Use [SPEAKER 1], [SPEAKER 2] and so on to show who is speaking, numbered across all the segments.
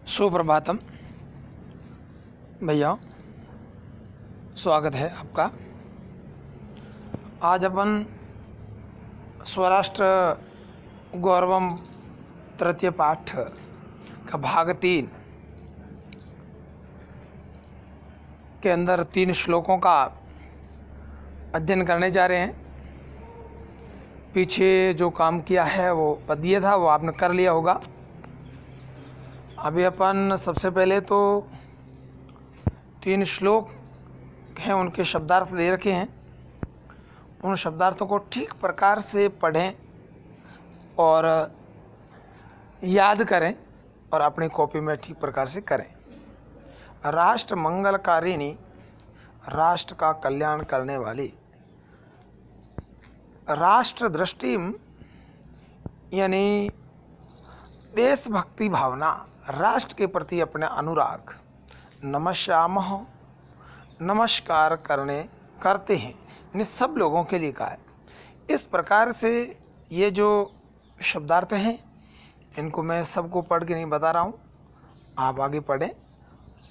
[SPEAKER 1] सुप्रभातम भैया, स्वागत है आपका। आज अपन स्वराष्ट्र गौरवम तृतीय पाठ का भाग 3 के अंदर 3 श्लोकों का अध्ययन करने जा रहे हैं। पीछे जो काम किया है वो पद्य था, वो आपने कर लिया होगा। अभी अपन सबसे पहले तो 3 श्लोक हैं, उनके शब्दार्थ दे रखे हैं। उन शब्दार्थों को ठीक प्रकार से पढ़ें और याद करें और अपनी कॉपी में ठीक प्रकार से करें। राष्ट्र मंगलकारिणी, राष्ट्र का कल्याण करने वाली। राष्ट्र दृष्टि यानी देशभक्ति भावना, राष्ट्र के प्रति अपने अनुराग। नमस्यामः, नमस्कार करते हैं, यानी सब लोगों के लिए कहा है। इस प्रकार से ये जो शब्दार्थ हैं इनको मैं सबको पढ़ के नहीं बता रहा हूँ, आप आगे पढ़ें।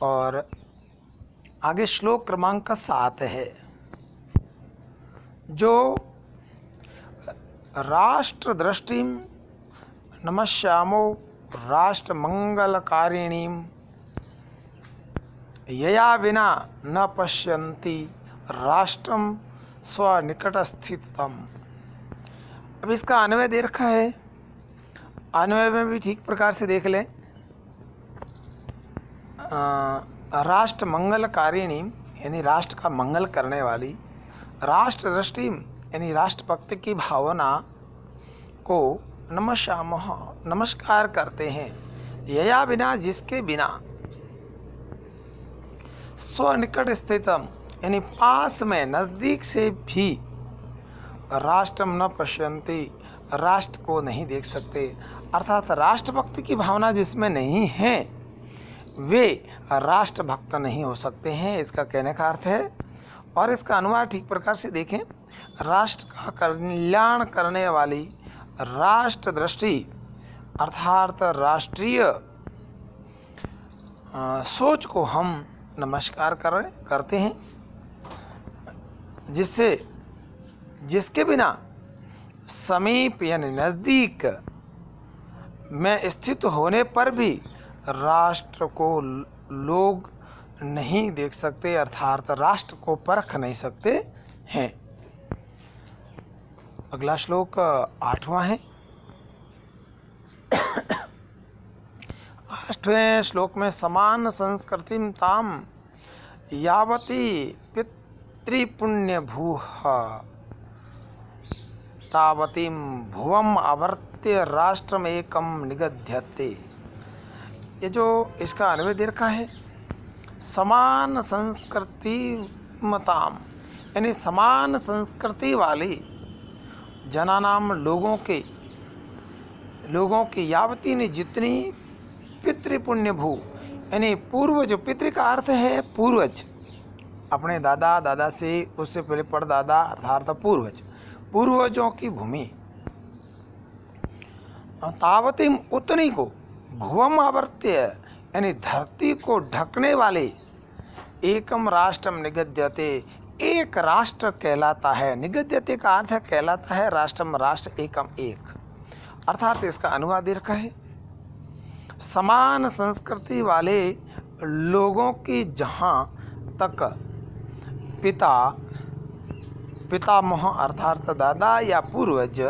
[SPEAKER 1] और आगे श्लोक क्रमांक 7 है, जो राष्ट्र दृष्टि नमस्यामो राष्ट्र मंगलकारिणीं यया विना न पश्यन्ति राष्ट्रम स्वनिकटस्थितम्। अब इसका अन्वय दे रखा है, अन्वय में भी ठीक प्रकार से देख लें। राष्ट्र मंगलकारिणी यानी राष्ट्र का मंगल करने वाली। राष्ट्र दृष्टि यानी राष्ट्रभक्ति की भावना को नमस्यामः नमस्कार करते हैं। यया बिना जिसके बिना, स्वनिकट स्थितम यानी पास में नज़दीक से भी, राष्ट्रम न पश्यन्ति राष्ट्र को नहीं देख सकते। अर्थात राष्ट्रभक्ति की भावना जिसमें नहीं है वे राष्ट्रभक्त नहीं हो सकते हैं, इसका कहने का अर्थ है। और इसका अनुवाद ठीक प्रकार से देखें। राष्ट्र का कल्याण करने वाली राष्ट्र दृष्टि अर्थात राष्ट्रीय सोच को हम नमस्कार करते हैं, जिसके बिना समीप यानी नज़दीक में स्थित होने पर भी राष्ट्र को लोग नहीं देख सकते, अर्थात राष्ट्र को परख नहीं सकते हैं। अगला श्लोक 8वां है। 8वें श्लोक में समान संस्कृतिम ताम यावती पितृपुण्य भूः तावतीम भुवम आवर्त्य राष्ट्रम एकम निगध्यते। ये जो इसका अन्वय दे रखा है, समान संस्कृति मताम यानी समान संस्कृति वाली जनानाम लोगों के यावती ने जितनी पितृपुण्य भू यानी पूर्वज, पितृ का अर्थ है पूर्वज, अपने दादा से उससे पहले परदादा अर्थात पूर्वज, पूर्वजों की भूमि। तावतीम उतनी को, भुवम आवर्त्य यानी धरती को ढकने वाले, एकम राष्ट्रम निगद्यते एक राष्ट्र कहलाता है। निगद्यते का अर्थ है कहलाता है, राष्ट्रम राष्ट्र, एकम एक। अर्थात इसका अनुवाद दे रखा है, समान संस्कृति वाले लोगों की जहाँ तक पितामह अर्थात दादा या पूर्वज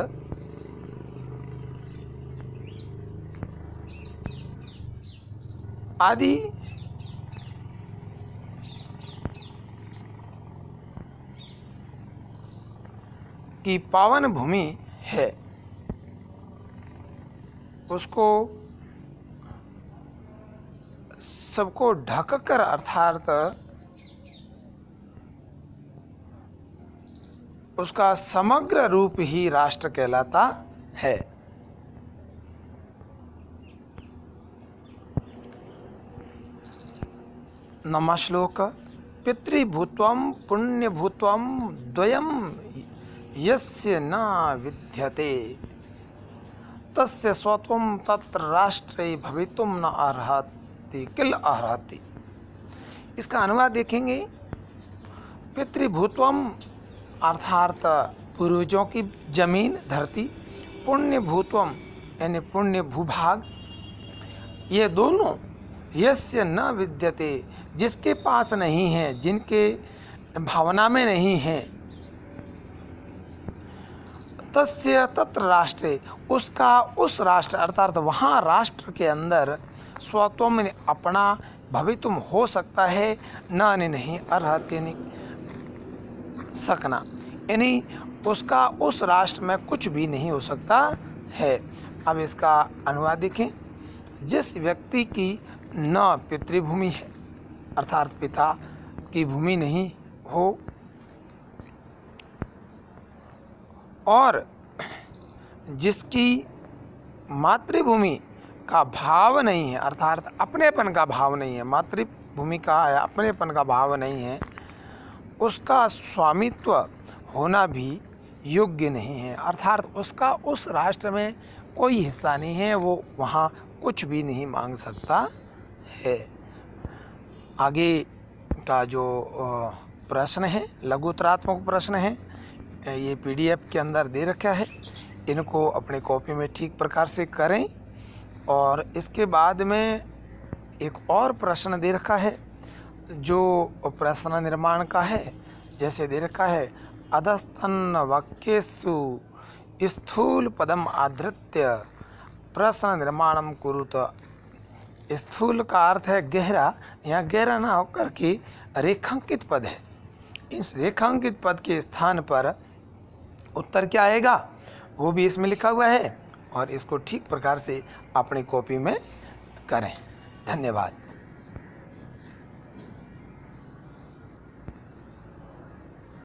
[SPEAKER 1] आदि की पावन भूमि है, उसको सबको ढककर अर्थात उसका समग्र रूप ही राष्ट्र कहलाता है। नमः श्लोक। पितृभूत्वं पुण्यभूत्वं द्वयं यस्य न विद्यते तस्य स्वत्वं तत्र राष्ट्रे भवितुं न अर्हति। अर्हति किल अर्हति। इसका अनुवाद देखेंगे, पितृभूत्वम अर्थात पूर्वजों की जमीन धरती, पुण्य भूत्वम यानी पुण्य भूभाग, ये दोनों यस्य न विद्यते जिसके पास नहीं है, जिनके भावना में नहीं है, तस्य तत्र राष्ट्रे उसका उस राष्ट्र अर्थात वहाँ राष्ट्र के अंदर स्वत्व में अपना भवितुम हो सकता है, न नहीं अर्हति नहीं सकना, यानी उसका उस राष्ट्र में कुछ भी नहीं हो सकता है। अब इसका अनुवाद देखें, जिस व्यक्ति की न पितृभूमि है अर्थात पिता की भूमि नहीं हो और जिसकी मातृभूमि का भाव नहीं है अर्थात अपनेपन का भाव नहीं है, मातृभूमि का अपनेपन का भाव नहीं है, उसका स्वामित्व होना भी योग्य नहीं है, अर्थात उसका उस राष्ट्र में कोई हिस्सा नहीं है, वो वहाँ कुछ भी नहीं मांग सकता है। आगे का जो प्रश्न है लघुतरात्मक प्रश्न है, ये पीडीएफ के अंदर दे रखा है, इनको अपनी कॉपी में ठीक प्रकार से करें। और इसके बाद में एक और प्रश्न दे रखा है जो प्रश्न निर्माण का है, जैसे दे रखा है, अधस्तन वाक्येषु स्थूल पदम आधृत्य प्रश्न निर्माणम कुरुत। स्थूल का अर्थ है गहरा, यहाँ गहरा ना होकर के रेखांकित पद है, इस रेखांकित पद के स्थान पर उत्तर क्या आएगा वो भी इसमें लिखा हुआ है, और इसको ठीक प्रकार से अपनी कॉपी में करें। धन्यवाद।